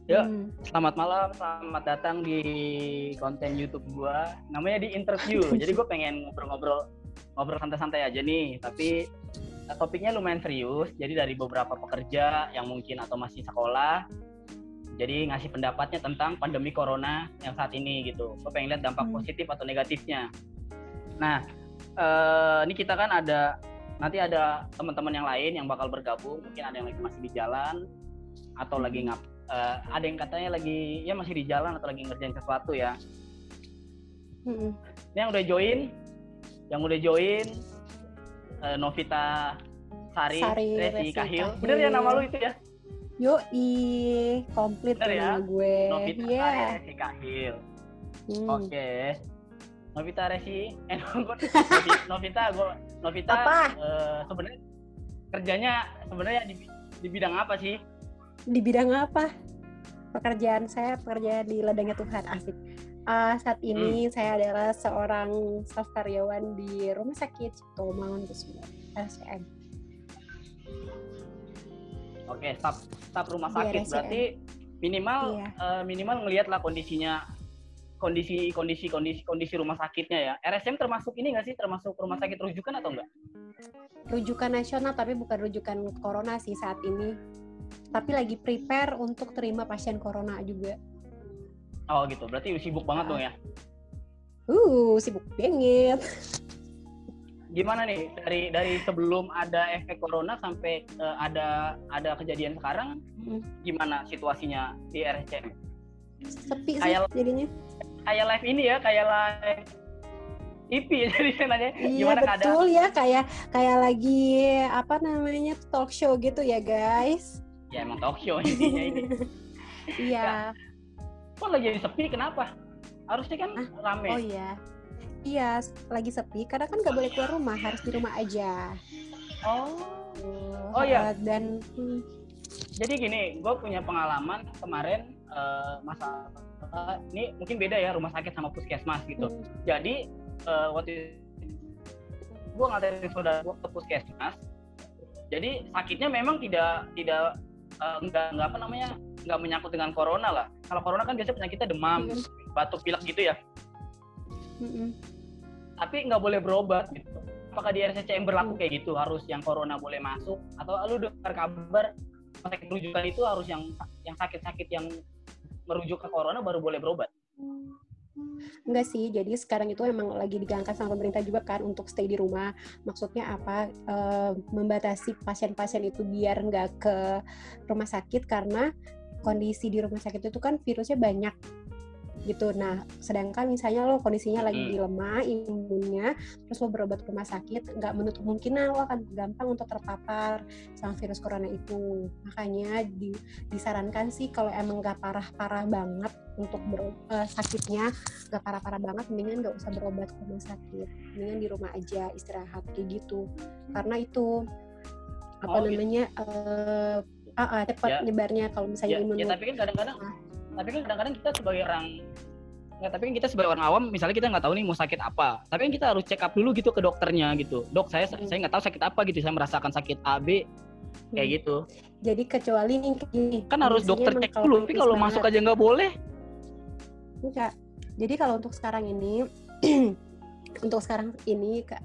Yuk, selamat malam, selamat datang di konten YouTube gua. Namanya di interview. Jadi gue pengen ngobrol santai-santai aja nih. Tapi topiknya lumayan serius. Jadi dari beberapa pekerja yang mungkin atau masih sekolah, jadi ngasih pendapatnya tentang pandemi corona yang saat ini gitu. Gue pengen lihat dampak positif atau negatifnya. Nah, ini kita kan nanti ada teman-teman yang lain yang bakal bergabung. Mungkin ada yang lagi masih di jalan atau lagi ada yang katanya lagi ya masih di jalan atau lagi ngerjain sesuatu ya. Ini yang udah join Novita Sari Resi Kahil. Bener ya nama lu itu ya? Yoi, komplit nama gue. Novita Sari Resi Kahil. Oke. Novita Resi Novita sebenarnya kerjanya sebenarnya di bidang apa sih? Di bidang apa? Pekerjaan saya pekerjaan di ladangnya Tuhan, asik. Saat ini saya adalah seorang staf karyawan di Rumah Sakit Cipto Mangunkusumo, RSCM. Oke, staf rumah sakit RSCM. Berarti minimal ngelihatlah kondisi rumah sakitnya ya. RSCM termasuk ini nggak sih? Termasuk rumah sakit rujukan atau enggak? Rujukan nasional tapi bukan rujukan corona sih saat ini. Tapi lagi prepare untuk terima pasien corona juga. Oh gitu, berarti sibuk banget dong ya? Sibuk banget. Gimana nih dari sebelum ada efek corona sampai ada kejadian sekarang, gimana situasinya di RSCM? Sepi sih jadinya. Kayak live ini ya, kayak live TV jadi nanya. Iya gimana betul ya, kayak lagi talk show gitu ya guys. Ya emang talk show intinya ini. Iya. Kok lagi sepi kenapa? Harusnya kan rame. Oh iya. Iya, lagi sepi karena kan nggak boleh keluar rumah, harus di rumah aja. Oh iya. Dan jadi gini, gue punya pengalaman kemarin masalah ini mungkin beda ya rumah sakit sama puskesmas gitu. Jadi waktu gue nganterin saudara gue ke puskesmas. Jadi sakitnya memang tidak nggak menyangkut dengan corona lah. Kalau corona kan biasanya penyakitnya demam, batuk pilek gitu ya. Tapi nggak boleh berobat gitu. Apakah di RSCM berlaku kayak gitu? Harus yang corona boleh masuk? Atau lu dengar kabar sakit rujukan itu harus yang sakit-sakit yang merujuk ke corona baru boleh berobat? Enggak sih, jadi sekarang itu emang lagi digaungkan sama pemerintah juga kan untuk stay di rumah. Maksudnya apa? Membatasi pasien-pasien itu biar nggak ke rumah sakit karena kondisi di rumah sakit itu kan virusnya banyak gitu. Nah, sedangkan misalnya lo kondisinya lagi lemah imunnya, terus lo berobat ke rumah sakit, nggak menutup kemungkinan lo akan gampang untuk terpapar sama virus corona itu. Makanya disarankan sih kalau emang nggak parah-parah banget untuk sakitnya, nggak parah-parah banget, mendingan nggak usah berobat ke rumah sakit, mendingan di rumah aja istirahat kayak gitu. Karena itu cepat nyebarnya kalau misalnya imun. Ya, tapi kan kadang-kadang kita sebagai orang awam, misalnya kita nggak tahu nih mau sakit apa, tapi kan kita harus check up dulu gitu ke dokternya gitu. Dok, saya nggak tahu sakit apa gitu, saya merasakan sakit A, B, kayak gitu. Jadi kecuali nih kan harus dokter cek dulu, tapi kalau masuk aja nggak boleh. Enggak. Jadi kalau untuk sekarang ini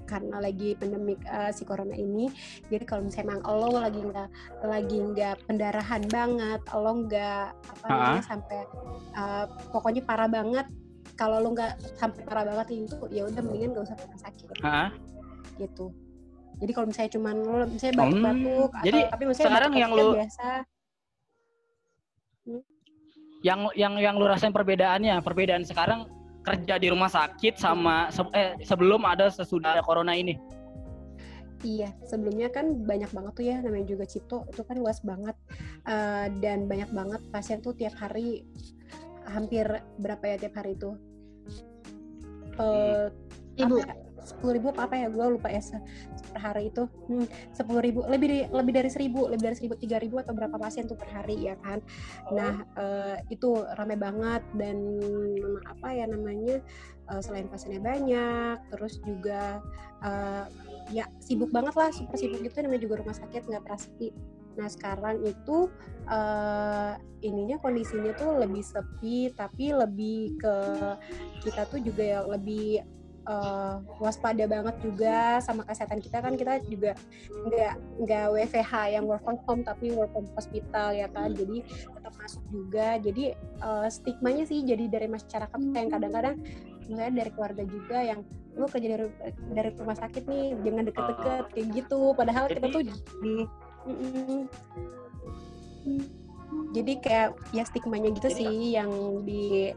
karena lagi pandemik si corona ini, jadi kalau misalnya emang lo lagi nggak pendarahan banget, lo nggak sampai pokoknya parah banget, kalau lo nggak sampai parah banget itu ya udah mendingan nggak usah ke rumah sakit gitu. Jadi kalau misalnya cuman lo misalnya batuk-batuk jadi tapi misalnya sekarang yang lo biasa yang lo rasain perbedaan sekarang kerja di rumah sakit sama sebelum ada sesudah corona ini? Iya, sebelumnya kan banyak banget tuh ya, namanya juga Cipto, itu kan luas banget dan banyak banget pasien tuh tiap hari, hampir berapa ya tiap hari itu? 10.000 apa ya, gue lupa ya per hari itu 10.000, lebih dari 1.000, 3.000 atau berapa pasien tuh per hari ya kan. Nah itu ramai banget dan selain pasiennya banyak, terus juga ya sibuk banget lah, super sibuk gitu, namanya juga rumah sakit nggak pernah sepi. Nah sekarang itu ininya kondisinya tuh lebih sepi, tapi lebih ke kita tuh juga ya lebih waspada banget juga sama kesehatan kita kan, kita juga nggak WFH yang work from home tapi work from hospital ya kan, jadi tetap masuk juga. Jadi stigmanya sih jadi dari masyarakat yang kadang-kadang misalnya dari keluarga juga yang lu kerja dari rumah sakit nih jangan deket-deket kayak gitu, padahal kita tuh jadi kayak ya stigmanya gitu jadi, sih yang di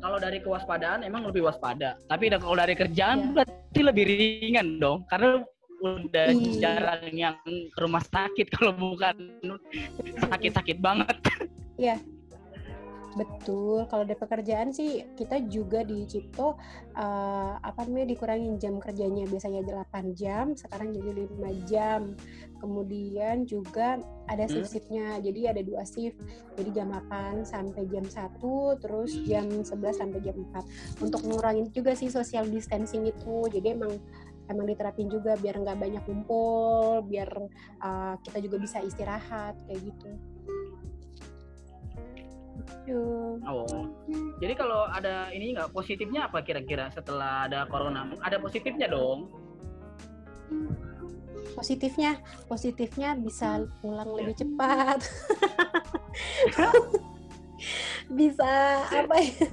kalau dari kewaspadaan emang lebih waspada, tapi kalau dari kerjaan berarti lebih ringan dong, karena udah jarang yang ke rumah sakit kalau bukan sakit-sakit banget. Iya, betul. Kalau dari pekerjaan sih kita juga di Cipto dikurangin jam kerjanya, biasanya 8 jam, sekarang jadi 5 jam. Kemudian juga ada shift-shiftnya, jadi ada 2 shift. Jadi jam 8 sampai jam 1, terus jam 11 sampai jam 4. Untuk ngurangin juga sih social distancing itu. Jadi emang diterapin juga biar nggak banyak kumpul, biar kita juga bisa istirahat kayak gitu. Oh, jadi kalau ada ini nggak positifnya apa kira-kira setelah ada corona? Ada positifnya dong. Positifnya bisa pulang lebih cepat. Bisa apa ya?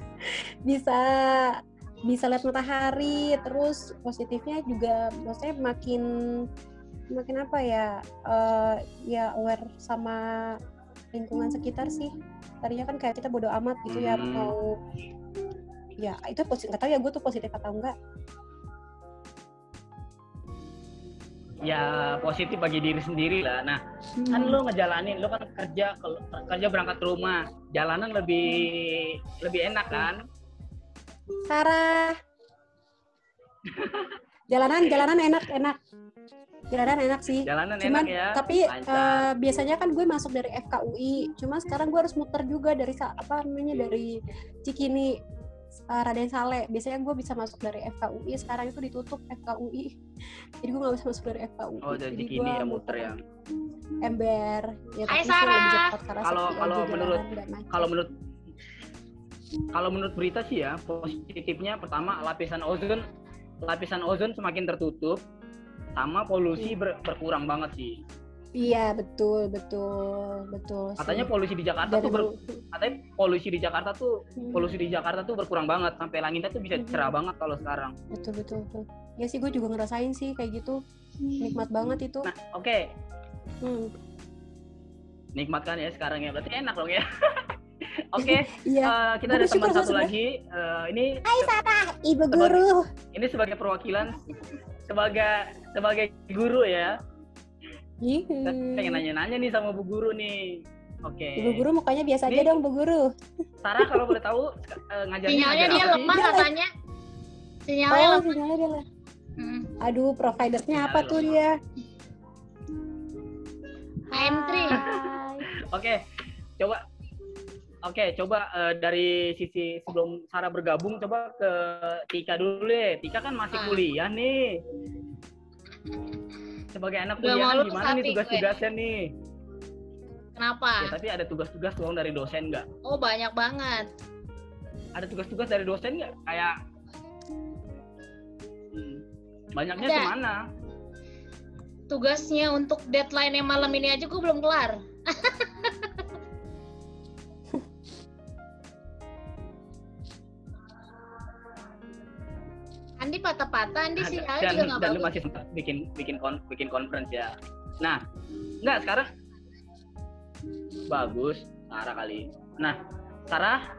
Bisa lihat matahari. Terus positifnya juga maksudnya makin apa ya? Ya aware sama lingkungan sekitar sih. Tadinya kan kayak kita bodo amat gitu ya, mau ya itu positif, nggak tahu ya gue tuh positif atau enggak. Ya positif bagi diri sendiri lah. Nah kan lo ngejalanin, lo kan kerja berangkat ke rumah, jalanan lebih enak kan? Sarah, jalanan enak sih. Jalanan cuman, enak ya. Tapi biasanya kan gue masuk dari FKUI. Cuma sekarang gue harus muter juga dari dari Cikini, Raden Saleh. Biasanya gue bisa masuk dari FKUI. Sekarang itu ditutup FKUI. Jadi gue nggak bisa masuk dari FKUI. Oh dari Cikini ya muter ya. Ember. Ya, Hai Sarah. Kalau menurut berita sih ya, positifnya pertama lapisan ozon semakin tertutup, sama polusi berkurang banget sih. Iya betul. Katanya polusi di Jakarta polusi di Jakarta tuh berkurang banget, sampai langitnya tuh bisa cerah banget kalau sekarang. Betul. Ya sih gue juga ngerasain sih kayak gitu, nikmat banget itu. Nah oke. Nikmat kan ya sekarang ya, berarti enak dong ya. Oke, iya. Kita ada teman satu lagi. Ini Hai Sarah, ibu guru. Ini sebagai perwakilan, sebagai guru ya. Saya pengen nanya-nanya nih sama Bu Guru nih. Oke. Ibu Guru mukanya biasa aja dong Bu Guru. Sarah kalau boleh tahu ngajarnya sinyalnya dia lemah sih? katanya. Sinyalnya lemah. Sinyalnya dia lah. Aduh, providernya apa tuh dia? AM3. Coba dari sisi sebelum Sarah bergabung, coba ke Tika dulu deh. Tika kan masih kuliah nih. Sebagai anak kuliah gimana nih tugas-tugasnya nih? Kenapa? Ya, tapi ada tugas-tugas doang dari dosen nggak? Oh banyak banget. Ada tugas-tugas dari dosen nggak? Kayak banyaknya ada. Kemana? Tugasnya untuk deadline yang malam ini aja gue belum kelar. Andi patah-patah, Andi sih juga nggak bagus. Dan lu masih sempat bikin conference ya. Nah, enggak sekarang bagus Sarah kali. Nah, Sarah,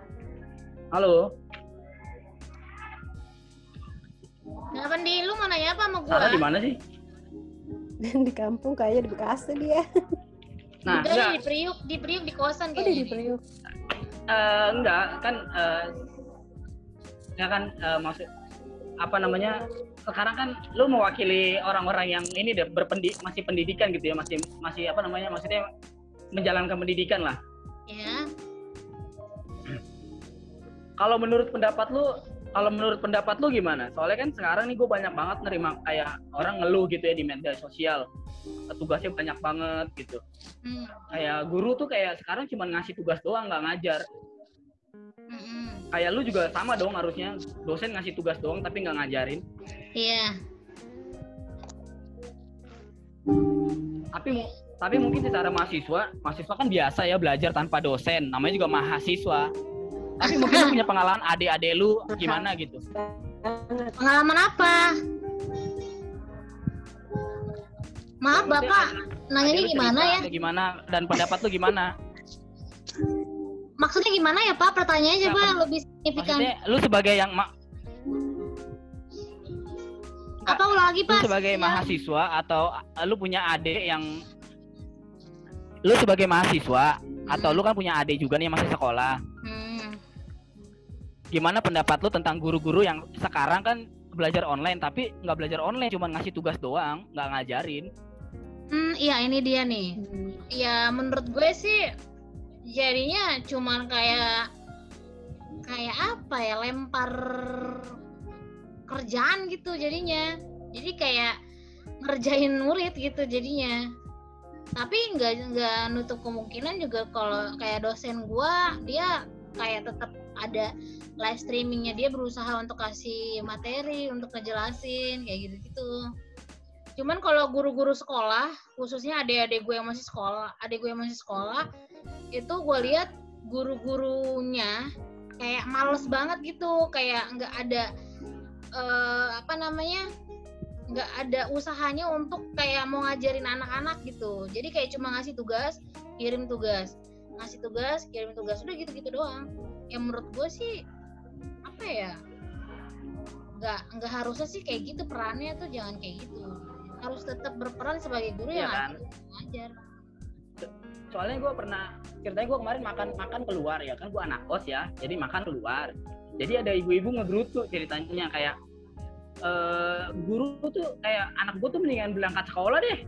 halo. Kenapa Di? Lu mau nanya apa sama gua? Sarah di mana sih? Di kampung kayaknya, di Bekasi dia. Nah, enggak. Di Priuk di kosan kayaknya. Di Priuk. Enggak kan maksud apa namanya, sekarang kan lu mewakili orang-orang yang ini deh masih pendidikan gitu ya, masih apa namanya, maksudnya menjalankan pendidikan lah. Ya. Kalau menurut pendapat lu kalau menurut pendapat lu gimana? Soalnya kan sekarang nih gue banyak banget nerima kayak orang ngeluh gitu ya di media sosial. Tugasnya banyak banget gitu. Kayak guru tuh kayak sekarang cuma ngasih tugas doang, nggak ngajar. Kayak lu juga sama dong harusnya. Dosen ngasih tugas doang tapi nggak ngajarin. Iya. Tapi mungkin secara mahasiswa kan biasa ya belajar tanpa dosen. Namanya juga mahasiswa. Tapi mungkin lu punya pengalaman adik-adik lu gimana gitu. Pengalaman apa? Maaf Bapak, nanyanya gimana ya? Gimana dan pendapat lu gimana? Maksudnya gimana ya Pak? Pertanyaannya coba lebih signifikan. Maksudnya lu sebagai yang apa ulang lagi Pak? Lu sebagai mahasiswa atau lu punya adik yang lu sebagai mahasiswa atau lu kan punya adik juga nih yang masih sekolah. Gimana pendapat lu tentang guru-guru yang sekarang kan belajar online tapi nggak belajar online, cuma ngasih tugas doang, nggak ngajarin? Iya ini dia nih. Ya menurut gue sih jadinya cuman kayak apa ya, lempar kerjaan gitu jadinya. Jadi kayak ngerjain murid gitu jadinya. Tapi nggak nutup kemungkinan juga kalau kayak dosen gua, dia kayak tetap ada live streamingnya, dia berusaha untuk kasih materi, untuk ngejelasin kayak gitu-gitu. Cuman kalau guru-guru sekolah, khususnya adik-adik gue yang masih sekolah, itu gue lihat guru-gurunya kayak males banget gitu, kayak nggak ada nggak ada usahanya untuk kayak mau ngajarin anak-anak gitu. Jadi kayak cuma ngasih tugas, kirim tugas, ngasih tugas, kirim tugas, udah gitu-gitu doang. Yang menurut gue sih apa ya, nggak harusnya sih kayak gitu, perannya tuh jangan kayak gitu. Harus tetap berperan sebagai guru yang kan? ngajar. Soalnya gue pernah ceritanya, gue kemarin makan keluar ya kan, gue anak kos ya, jadi makan keluar. Jadi ada ibu-ibu ngegerutu ceritanya kayak guru tuh kayak anak gue tuh mendingan berangkat sekolah deh,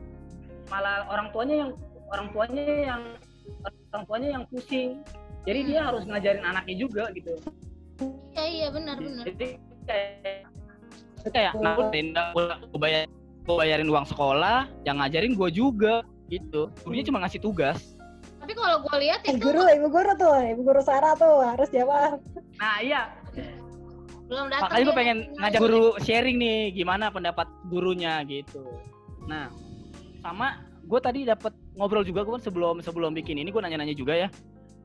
malah orang tuanya yang pusing. Jadi dia harus ngajarin anaknya juga gitu. Iya benar. Jadi kayak gue bayarin uang sekolah, yang ngajarin gue juga gitu. Gurunya cuma ngasih tugas. Tapi kalau gue lihat itu ibu guru Sarah tuh harus jawab. Nah iya. Belum datang. Makanya gue pengen ngajak guru sharing nih, gimana pendapat gurunya gitu. Nah, sama gue tadi dapat ngobrol juga, gue kan sebelum bikin ini gue nanya-nanya juga ya.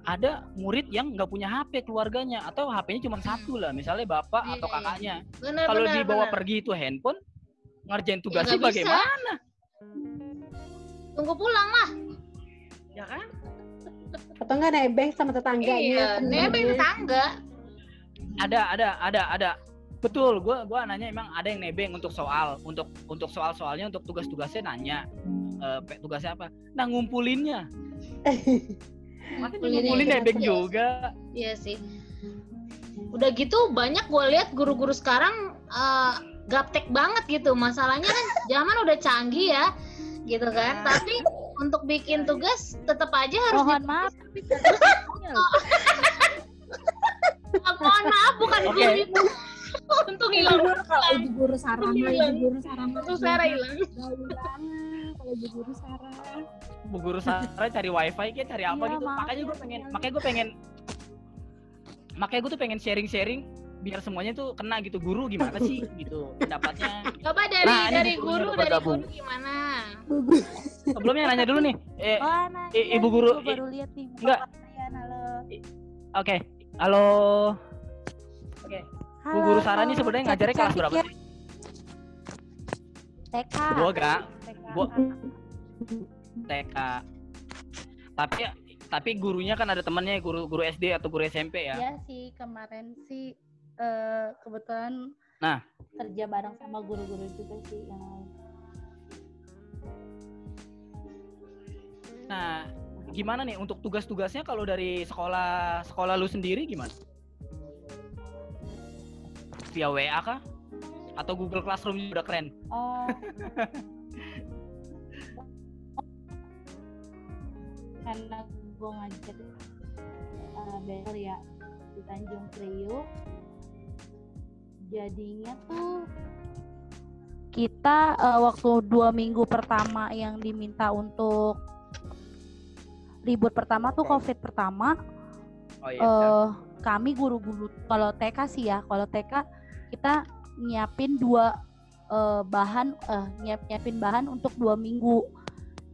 Ada murid yang nggak punya HP keluarganya, atau HP-nya cuma satu lah, misalnya bapak atau kakaknya. Kalau dibawa pergi itu handphone, ngerjain tugasnya bagaimana? Tunggu pulang lah. Ya kan? Atau nggak nebeng sama tetangganya? Iya, nebeng tetangga. Ada. Betul, gue nanya emang ada yang nebeng untuk soalnya, untuk tugas-tugasnya nanya. Tugasnya apa? Nah, ngumpulinnya. Ngumpulin nebeng juga. Iya sih. Udah gitu banyak gue lihat guru-guru sekarang gaptek banget gitu. Masalahnya kan zaman udah canggih ya, gitu kan. Tapi untuk bikin tugas tetap aja harus maaf. Mohon maaf, bukan guru itu. Untung hilang. Kalau ibu guru Sarah hilang. Kalau ibu guru Sarah. Bu guru Sarah cari wifi kayak cari apa gitu. Makanya gue tuh pengen sharing biar semuanya tuh kena gitu. Guru gimana sih gitu pendapatnya. Coba dari guru gimana? Sebelumnya nanya dulu nih. Ibu guru baru lihat nih. Enggak. Oke. Halo. Oke. Bu guru Sarah ini sebenarnya ngajarnya kelas berapa sih? TK. Gua enggak. TK. Tapi gurunya kan ada temannya, guru SD atau guru SMP ya? Iya sih, kemarin sih kebetulan kerja bareng sama guru-guru juga sih yang lain. Nah, gimana nih untuk tugas-tugasnya kalau dari sekolah lu sendiri gimana? Via WA kah? Atau Google Classroom juga udah keren? Oh. Karena gue ngajar Bel ya di Tanjung Priuk, Jadinya tuh kita waktu 2 minggu pertama yang diminta untuk ribut pertama tuh COVID pertama. Kami guru-guru kalau TK sih ya, kalau TK kita nyiapin nyiapin bahan untuk 2 minggu.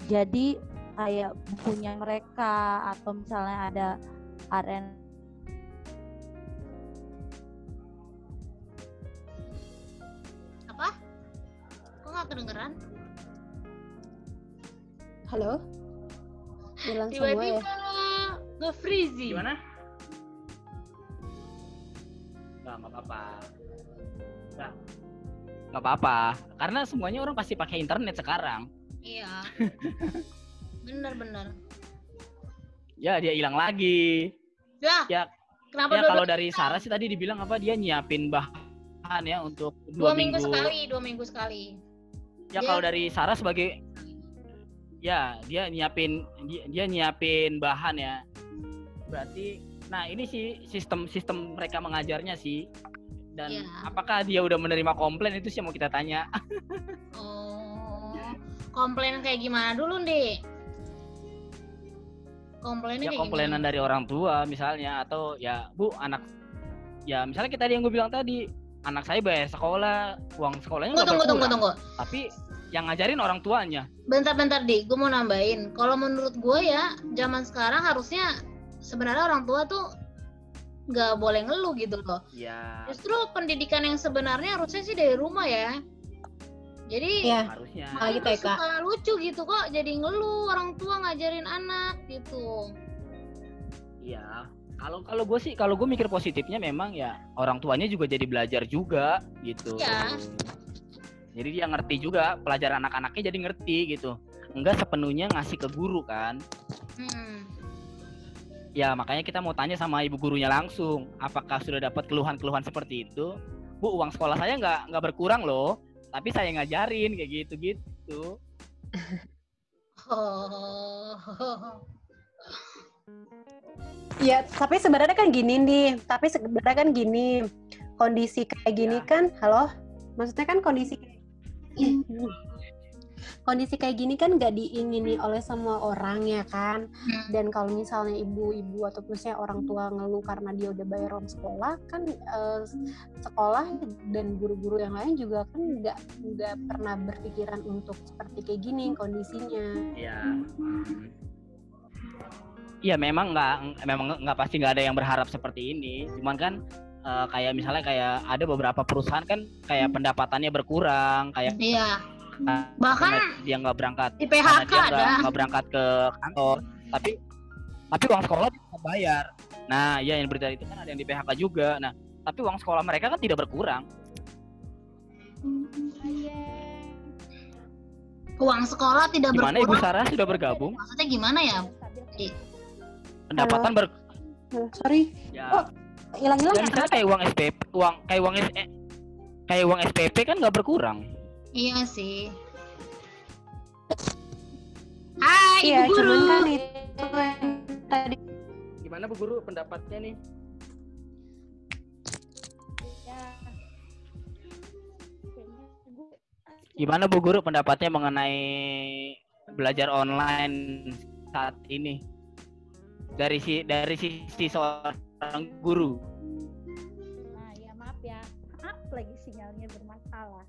Jadi kayak bukunya mereka atau misalnya ada aren. Apa? Kok nggak kedengeran? Halo? Hilang semua ya? Tiba-tiba nge-freezing. Gimana? Nggak apa-apa. Nggak apa-apa. Karena semuanya orang pasti pakai internet sekarang. Iya. Bener. Ya, dia hilang lagi. Ya, kenapa ya kalau dari Sarah sih tadi dibilang apa, dia nyiapin bahan ya untuk 2 minggu. 2 minggu sekali. Ya, kalau dari Sarah sebagai ya dia nyiapin bahan ya. Berarti nah ini sih sistem mereka mengajarnya sih. Dan apakah dia udah menerima komplain, itu sih yang mau kita tanya. Komplain kayak gimana dulu, Dek? Komplainnya kayak komplainan gimana? dari orang tua misalnya, atau ya Bu, ya misalnya kita yang gue bilang tadi, anak saya bayar sekolah, uang sekolahnya nggak berkurang. Tunggu. Tapi yang ngajarin orang tuanya. Bentar, Dik, gue mau nambahin. Kalau menurut gue ya, zaman sekarang harusnya sebenarnya orang tua tuh nggak boleh ngeluh gitu loh. Ya. Justru pendidikan yang sebenarnya harusnya sih dari rumah ya. Jadi harusnya. Suka lucu gitu kok, jadi ngeluh orang tua ngajarin anak gitu. Iya. Kalau gue mikir positifnya memang ya orang tuanya juga jadi belajar juga gitu. Iya. Jadi dia ngerti juga, pelajaran anak-anaknya jadi ngerti gitu. Enggak sepenuhnya ngasih ke guru kan. Ya makanya kita mau tanya sama ibu gurunya langsung, apakah sudah dapat keluhan-keluhan seperti itu? Bu, uang sekolah saya nggak berkurang loh, tapi saya ngajarin kayak gitu. Ya, tapi sebenarnya kan gini, kondisi kayak gini kan, halo? Maksudnya kan kondisi kayak gini kan nggak diingini oleh semua orang ya kan. Dan kalau misalnya ibu-ibu atau misalnya orang tua ngeluh karena dia udah bayar uang sekolah kan, sekolah dan guru-guru yang lain juga kan nggak pernah berpikiran untuk seperti kayak gini kondisinya. Iya memang nggak pasti nggak ada yang berharap seperti ini. Cuman kan kayak misalnya kayak ada beberapa perusahaan kan kayak pendapatannya berkurang, kayak bahkan dia nggak berangkat di PHK nggak berangkat ke kantor, tapi uang sekolah bisa bayar. Nah ya, yang berita itu kan ada yang di PHK juga. Nah tapi uang sekolah mereka kan tidak berkurang. Uang sekolah tidak berkurang. Gimana Ibu Sarah sudah bergabung? Maksudnya gimana ya? Pendapatan sorry. Ya. Hilang-hilang. Ya, misalnya kayak uang SPP kan nggak berkurang. Iya sih. Hai Ibu Guru. Cuman kan itu tadi. Gimana Bu Guru pendapatnya nih? Gimana Bu Guru pendapatnya mengenai belajar online saat ini? Dari sisi seorang guru. Nah, ya maaf lagi sinyalnya bermasalah.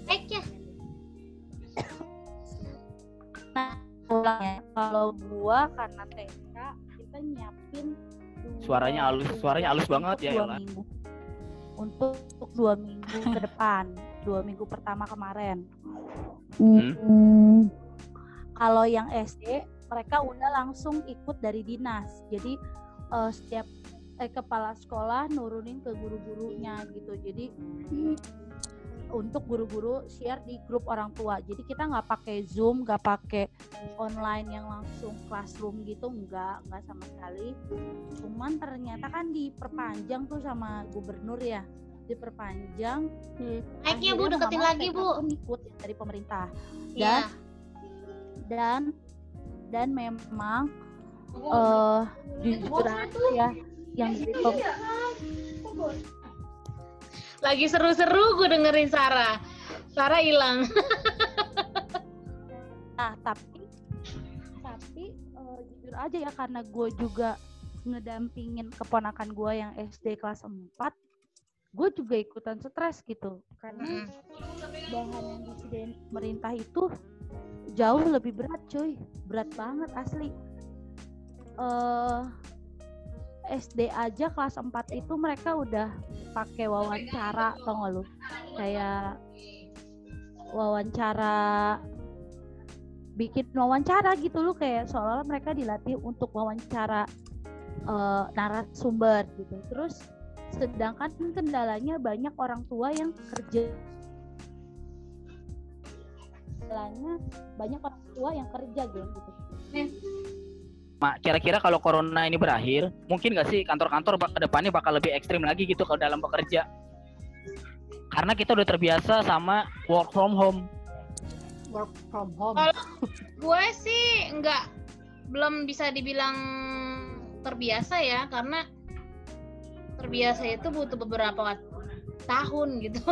Baik ya. Nah, kalau gua karena TK kita nyiapin suaranya halus banget ya. Untuk 2 minggu ke depan, 2 minggu pertama kemarin. Kalau yang SD mereka udah langsung ikut dari dinas. Jadi setiap kepala sekolah nurunin ke guru-gurunya gitu. Jadi untuk guru-guru share di grup orang tua. Jadi kita nggak pakai Zoom, nggak pakai online yang langsung classroom gitu, nggak sama sekali. Cuman ternyata kan diperpanjang tuh sama gubernur ya, diperpanjang. Naiknya Bu, deketin lagi Bu. Ikut dari pemerintah. Dan memang jujur ya yang Lagi seru-seru gue dengerin Sarah hilang. Nah, tapi jujur aja ya, karena gue juga ngedampingin keponakan gue yang SD kelas 4, gue juga ikutan stres gitu. Karena bahan yang disediain pemerintah itu jauh lebih berat, cuy. Berat banget asli. SD aja kelas 4 itu mereka udah pakai wawancara, tau gak lu? Kayak bikin wawancara gitu, lu kayak seolah-olah mereka dilatih untuk wawancara narasumber gitu. Terus sedangkan kendalanya banyak orang tua yang kerja, gitu. Mak, kira-kira kalau corona ini berakhir, mungkin nggak sih kantor-kantor ke depannya bakal lebih ekstrim lagi gitu kalau dalam bekerja? Karena kita udah terbiasa sama work from home. Kalau gue sih belum bisa dibilang terbiasa ya, karena terbiasa itu butuh beberapa tahun gitu.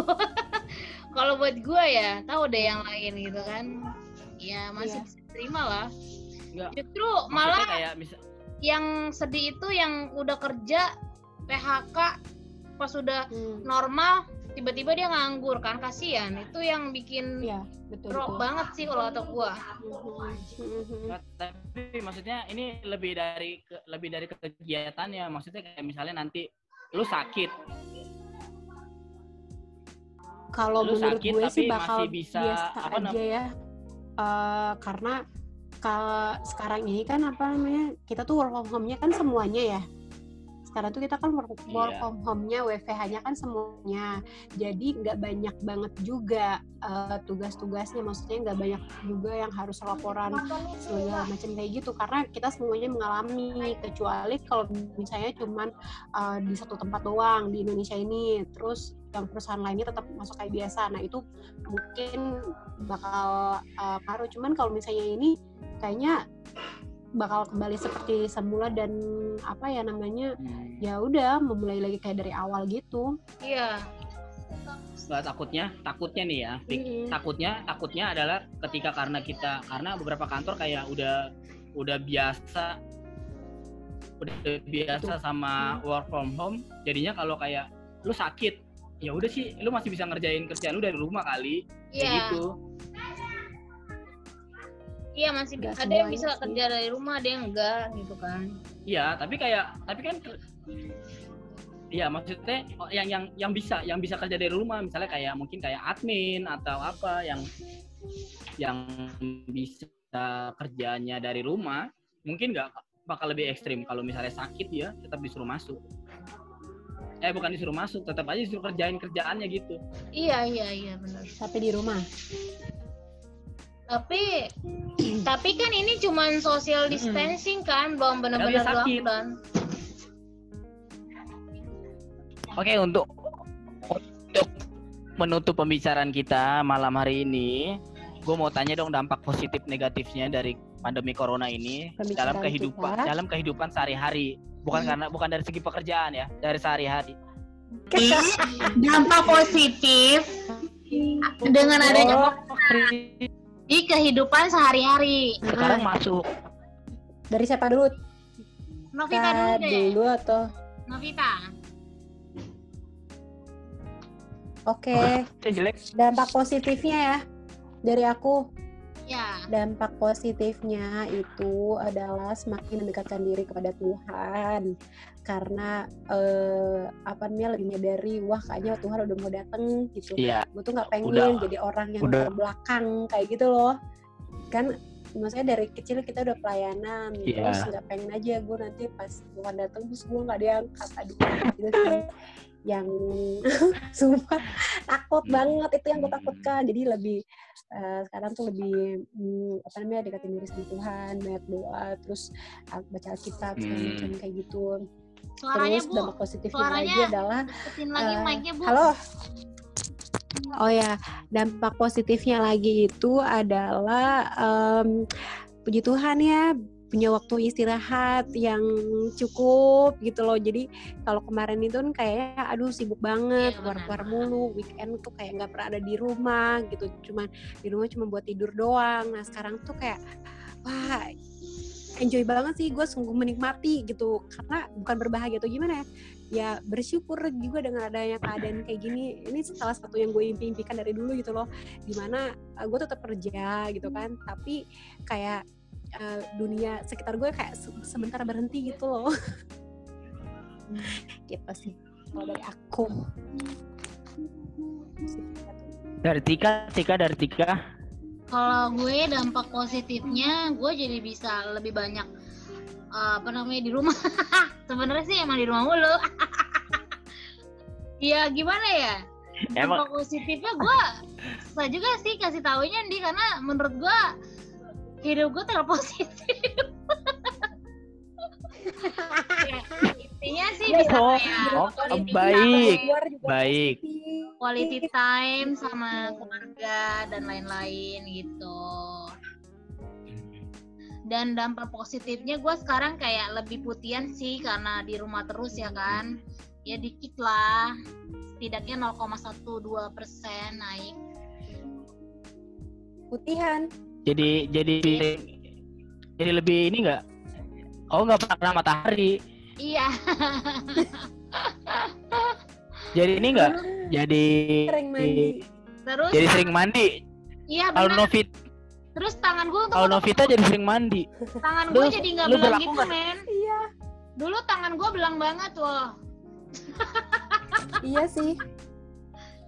Kalau buat gue ya, tahu deh yang lain gitu kan, ya masih bisa terima lah. Enggak. Justru malah kayak yang sedih itu yang udah kerja PHK pas udah normal tiba-tiba dia nganggur kan, kasihan. Itu yang bikin drop banget sih kalau kata gua. Tapi maksudnya ini lebih dari kegiatannya. Maksudnya kayak misalnya nanti lu sakit. Kalau menurut sakit, gue sih bakal bisa, biasa aja ya. Karena kalau sekarang ini kan kita tuh work from home-nya kan semuanya ya. Sekarang tuh kita kan work from home-nya, WFH-nya kan semuanya. Jadi nggak banyak banget juga tugas-tugasnya, maksudnya nggak banyak juga yang harus laporan segala macam kayak gitu. Karena kita semuanya mengalami, kecuali kalau misalnya cuman di satu tempat doang di Indonesia ini, terus yang perusahaan lainnya tetap masuk kayak biasa. Nah itu mungkin bakal ngaruh. Cuman kalau misalnya ini kayaknya bakal kembali seperti semula dan ya udah memulai lagi kayak dari awal gitu. Iya. Takutnya nih ya. Takutnya adalah karena beberapa kantor kayak udah biasa sama work from home. Jadinya kalau kayak lu sakit, ya udah sih lu masih bisa ngerjain kerjaan lu dari rumah kali. Kayak gitu. Iya, masih ada yang bisa kerja dari rumah, ada yang enggak gitu kan. Iya, tapi kan iya, maksudnya yang bisa kerja dari rumah, misalnya kayak mungkin kayak admin atau apa yang bisa kerjanya dari rumah, mungkin nggak bakal lebih ekstrim. Kalau misalnya sakit ya tetap disuruh masuk. Bukan disuruh masuk, tetap aja disuruh kerjain kerjaannya gitu. Iya benar. Tapi di rumah. Tapi kan ini cuman social distancing kan, belum benar-benar lockdown. Oke, untuk menutup pembicaraan kita malam hari ini, gue mau tanya dong dampak positif negatifnya dari pandemi corona ini dalam kehidupan sehari-hari. Bukan dari segi pekerjaan ya, dari sehari-hari. Dampak positif dengan adanya di kehidupan sehari-hari. Sekarang masuk. Dari siapa dulu? Novita dulu atau? Novita. Oke. Dampak positifnya ya dari aku. Ya. Dampak positifnya itu adalah semakin mendekatkan diri kepada Tuhan. Karena lebih menyadari, wah kayaknya Tuhan udah mau dateng gitu. Iya. Gue tuh nggak pengen jadi orang yang terbelakang kayak gitu loh. Kan maksudnya dari kecil kita udah pelayanan, terus nggak pengen aja gue nanti pas Tuhan dateng terus gue nggak diangkat, aduh gitu sih. Yang sumpah takut banget, itu yang gue takutkan. Jadi lebih sekarang tuh lebih dekatin diri sama Tuhan, banyak doa, terus baca Alkitab segala macam kayak gitu. Suaranya, terus dampak positifnya lagi adalah halo. Oh ya, dampak positifnya lagi itu adalah puji Tuhan ya, punya waktu istirahat yang cukup gitu loh. Jadi kalau kemarin itu kan kayaknya aduh sibuk banget, keluar-keluar mulu, weekend tuh kayak nggak pernah ada di rumah gitu, cuman di rumah cuma buat tidur doang. Nah sekarang tuh kayak wah enjoy banget sih, gue sungguh menikmati gitu, karena bukan berbahagia atau gimana ya bersyukur juga dengan adanya keadaan kayak gini. Ini salah satu yang gue impikan dari dulu gitu loh, dimana gue tetap kerja gitu kan, tapi kayak dunia sekitar gue kayak sebentar berhenti gitu loh. Gitu sih kalau dari aku. Dari Tika. Kalau gue dampak positifnya gue jadi bisa lebih banyak di rumah. Sebenarnya sih emang di rumah mulu. Ya gimana ya? Dampak positifnya gue susah juga sih kasih taunya Di, karena menurut gue hidup gue terlalu positif. Ya, intinya sih bisa kayak baik. Quality time sama keluarga dan lain-lain gitu. Dan dampak positifnya gue sekarang kayak lebih putihan sih karena di rumah terus ya kan. Ya dikit lah, setidaknya 0,12% naik. Putihan. Jadi lebih ini nggak? Oh nggak pernah kena matahari. Iya. Jadi ini nggak? Jadi sering mandi. Terus? Jadi sering mandi. Iya benar. Terus tangan gue kalau Novita jadi sering mandi. Tangan gue jadi nggak belang gitu men. Iya. Dulu tangan gue belang banget loh. Iya sih.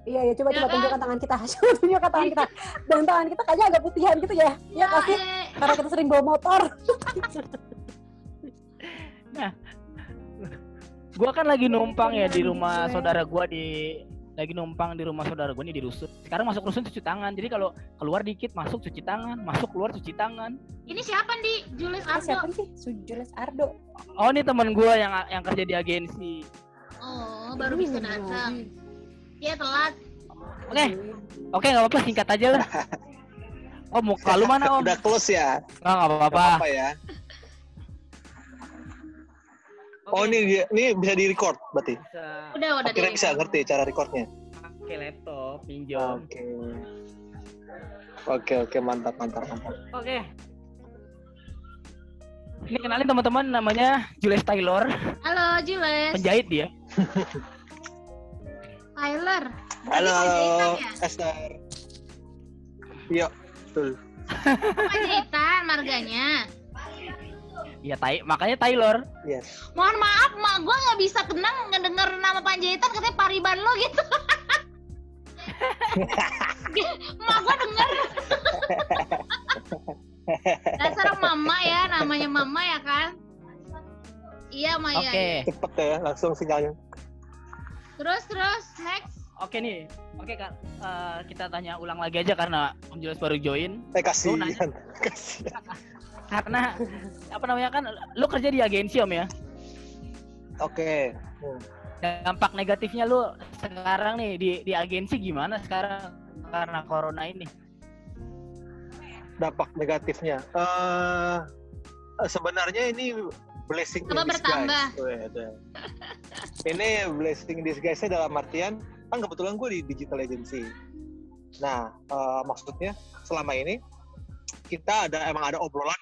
Iya, coba tunjukkan tangan kita. Coba tunjukkan tangan kita. Dan tangan kita kayaknya agak putihan gitu ya. Iya pasti karena kita sering bawa motor. Nah, gua kan lagi numpang ya di rumah saudara gua lagi numpang di rumah saudara gua nih di rusun. Sekarang masuk rusun cuci tangan. Jadi kalau keluar dikit masuk cuci tangan, masuk keluar cuci tangan. Ini siapa Di? Julius Ardo. Siapa sih? Julius Ardo. Oh, ini teman gua yang kerja di agensi. Oh, baru bisa datang. Iya telat. Oke, nggak apa-apa, singkat aja lah. Oh, muka lu mana Om? Udah close ya? Nggak apa-apa. Ya. Oh ini bisa di record berarti? Udah. Akhirnya bisa ngerti cara recordnya? Pakai laptop, pinjam. Oke, mantap. Oke. Ini kenalin teman-teman, namanya Julius Taylor. Halo Julius. Penjahit dia. Tyler. Halo Esther. Iya, betul. Penjahitan marganya. Iya, makanya Taylor. Yes. Mohon maaf, mak gue nggak bisa ngedenger nama Panjaitan, katanya Pariban lo gitu. Mak gue denger. Dasar mama ya, namanya mama ya kan. Iya Maya. Oke. Cepet ya, langsung sinyalnya. Terus next. Oke nih, Kak, kita tanya ulang lagi aja karena Om Julius baru join. Kasihan. Karena kan lu kerja di agensi Om ya. Oke. Dampak negatifnya lu sekarang nih di agensi gimana sekarang karena corona ini? Dampak negatifnya, sebenarnya ini blessing in disguise. Ini blessing in disguise dalam artian kan kebetulan gue di digital agency. Nah, maksudnya selama ini kita emang ada obrolan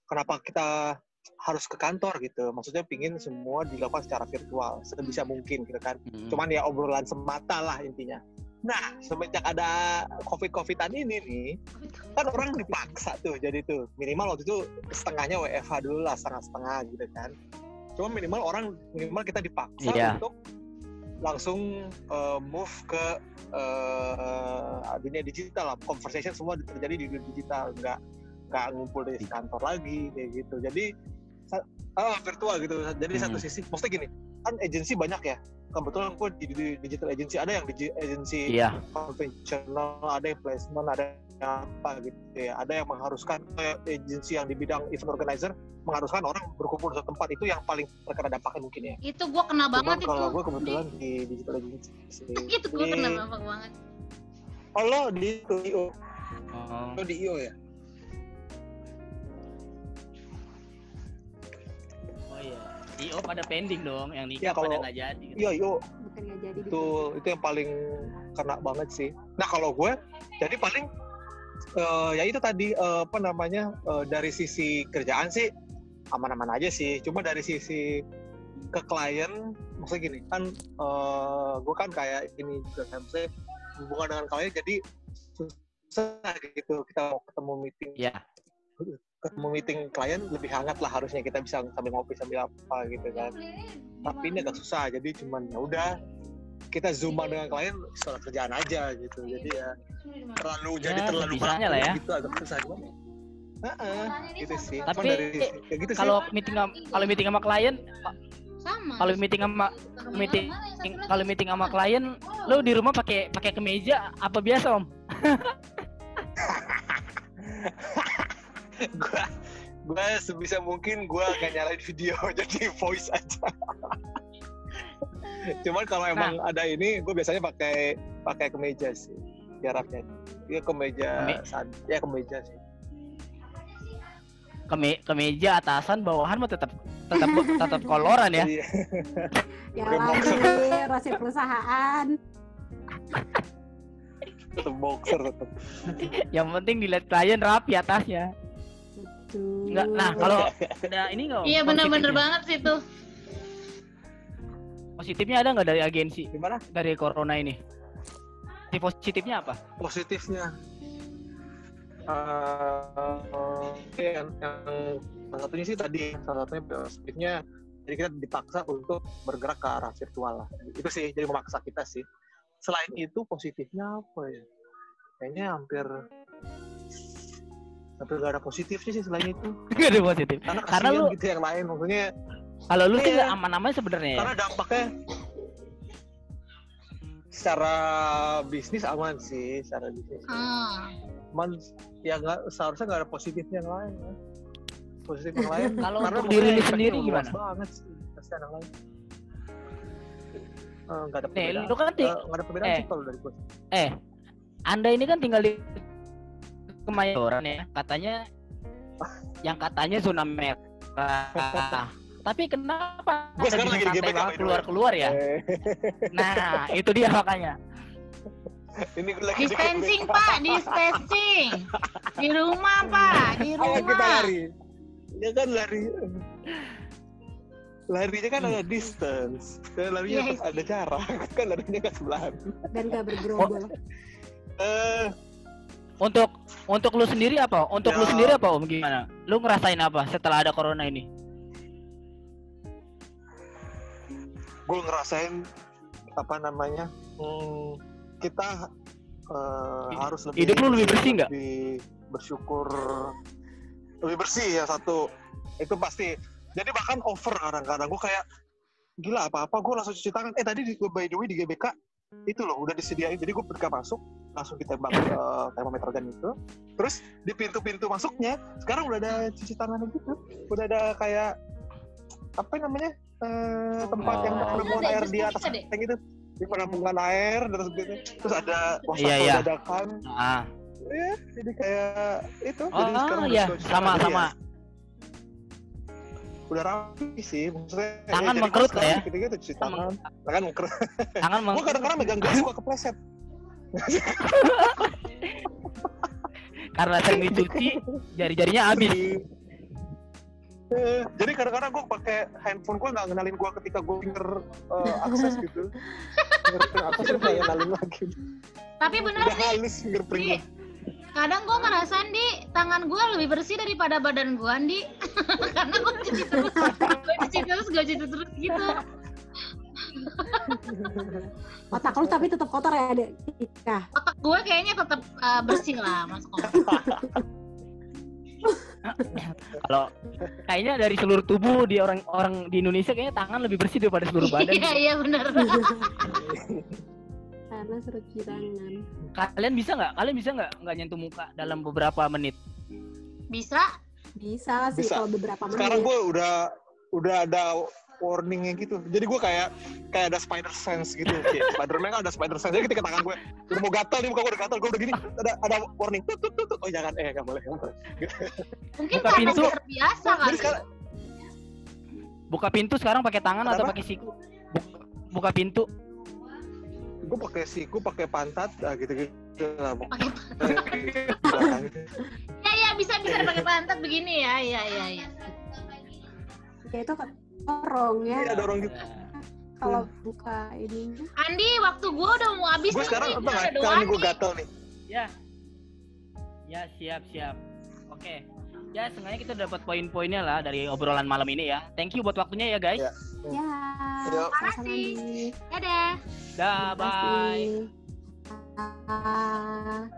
kenapa kita harus ke kantor gitu. Maksudnya pingin semua dilakukan secara virtual sebisa mungkin gitu kan. Cuman ya obrolan semata lah intinya. Nah, semenjak ada COVID-an ini nih, kan orang dipaksa tuh jadi tuh minimal waktu itu setengahnya WFH dulu lah, setengah gitu kan. Cuma minimal kita dipaksa untuk langsung move ke dunia digital lah. Conversation semua terjadi di dunia digital, nggak ngumpul di kantor lagi kayak gitu. Jadi virtual gitu. Jadi satu sisi, maksudnya gini, kan agensi banyak ya. Kebetulan gue di digital agency, ada yang di agency konvensional, ada yang placement, ada yang apa gitu ya. Ada yang mengharuskan agency yang di bidang event organizer mengharuskan orang berkumpul di satu tempat, itu yang paling terkena dampaknya mungkin ya. Itu gue kena banget itu. Kalau gue kebetulan di digital agency. Itu gue kena dampak banget. Oh lo di IO? Lo di IO ya? IO pada pending dong, yang nikah Ya, kalau- pada nggak jadi. Iya, Bukan nggak jadi gitu. itu yang paling kena banget sih. Nah kalau gue jadi paling ya itu tadi dari sisi kerjaan sih aman-aman aja sih. Cuma dari sisi ke klien, maksudnya gini kan, gue kan kayak ini juga kan, maksudnya hubungan dengan klien jadi susah gitu. Kita mau ketemu meeting klien lebih hangat lah, harusnya kita bisa sambil ngopi sambil apa gitu kan. Tapi ini agak susah, jadi cuman ya udah kita zoom dengan klien soal kerjaan aja gitu. Jadi ya terlalu bisanya lah ya. gitu, agak susah gimana. Gitu sih. Tapi Cuman ya gitu sih. Kalau meeting sama klien, Sama. kalau meeting sama klien, lo di rumah pakai kemeja apa biasa, Om? gue sebisa mungkin gue gak nyalain video, jadi voice aja. Cuman kalau emang ada ini, gue biasanya pakai kemeja sih, jaraknya. Iya kemeja sih. Kemeja atasan, bawahan mah tetap koloran ya. Iya. Ya Pakai boxer. lagi, rahasia perusahaan. Tetap boxer tetap. Yang penting dilihat klien rapi atasnya. Tuh. Enggak. Nah, kalau ada ini nggak? Iya benar-benar positifnya? banget sih tuh. Positifnya ada nggak dari agensi Gimana? dari corona ini? Positifnya apa? Positifnya yang salah satunya sih tadi, salah satunya positifnya jadi kita dipaksa untuk bergerak ke arah virtual lah. Itu sih, jadi memaksa kita sih. Selain itu positifnya apa ya? Kayaknya hampir gak ada positifnya sih selain itu. Nggak ada positif. Karena Karena kasihan lu gitu yang lain, maksudnya kalau lu sih Iya. nggak aman-aman sebenarnya ya. karena dampaknya secara bisnis aman sih, secara bisnis. Cuman ya seharusnya nggak ada positifnya yang lain ya. Positif yang lain Kalau karena untuk diri lu efeknya sendiri luas gimana? banget sih, kasihan yang lain. Nggak ada Nih, perbedaan. lu kan Nggak ada perbedaan sih kalau dari gue. Anda ini kan tinggal di Kemayoran ya, yang katanya zona merah. Tapi kenapa Gua Anda sekarang bisa lagi di santai GBK, banget by the way. keluar ya? Nah, itu dia makanya. Ini gue lagi Distancing Pak, distancing. Di rumah Pak, di Ayo kita rumah. lari. Ya kan lari. Larinya kan ada distance. Dan larinya Yes. ada jarak. Kan larinya kan sebelahan. Dan gak bergerombol. Untuk lu sendiri apa? Untuk lu Ya. sendiri apa Om, gimana? Lu ngerasain apa setelah ada corona ini? Gue ngerasain kita harus lebih Hidup lu lebih bersih nggak? Lebih bersyukur, lebih bersih ya satu. Itu pasti. Jadi bahkan over kadang-kadang gue kayak gila apa-apa gue langsung cuci tangan. Tadi by the way di GBK itu loh udah disediain. Jadi gue ketika masuk langsung ditembak termometer gun itu. Terus di pintu-pintu masuknya sekarang udah ada cuci tangan gitu. Udah ada kayak apa namanya tempat yang penampungan air di atas tank gitu. Di penampungan air terus ada wastafel Iya. dadakan. Ya, jadi kayak itu. Jadi sekarang udah Iya, cuci sama. tangan, ya. Udah rapi sih, maksudnya Tangan jadi mengkerut gua lah ya. Gitu-gitu cuci tangan, tangan mengkerut. Tangan Gue kadang-kadang megang gas suka kepleset. karena sering dicuci, jari-jarinya habis. Jadi kadang-kadang gue pakai handphone gue nggak ngenalin gue ketika gue finger akses gitu. Fingerprint akses gue nggak ngenalin lagi. Tapi bener Udah sih, halus fingerprint gue. kadang gue ngerasain di tangan gue lebih bersih daripada badan gue Andi. Karena gue cuci terus, gue cuci terus gitu. Otak lu tapi tetap kotor ya, Dek? Otak gue kayaknya tetap bersih lah, Mas Kom. Kalau kayaknya dari seluruh tubuh di orang di Indonesia kayaknya tangan lebih bersih daripada seluruh badan. Iya benar. Karena suruh cuci tangan. Kalian bisa nggak nyentuh muka dalam beberapa menit? Bisa? Bisa sih Bisa. kalau beberapa menit. Sekarang gue udah ada warningnya gitu. Jadi gue kayak ada spider sense gitu. Kayak Spiderman kan ada spider sense. Jadi ketika tangan gue udah mau gatal nih, muka gue udah gatal, gue udah gini, ada warning. Tut. Oh jangan, nggak boleh. Mungkin Buka karena pintu. terbiasa Jadi kali. sekarang Buka pintu sekarang pakai tangan atau pakai siku? Buka pintu. Gue pakai siku, pakai pantat, gitu-gitu lah. Ya bisa pakai pantat begini ya. Ya itu kan dorong ya. Iya, dorong gitu. Kalau buka ini. Andi, waktu gue udah mau habis. Gue sekarang gue gatel nih. Ya siap. Oke. Ya seenggaknya kita dapat poin-poinnya lah dari obrolan malam ini ya. Thank you buat waktunya ya guys. Ya. Makasih. Dadah. Dah, bye. Bye.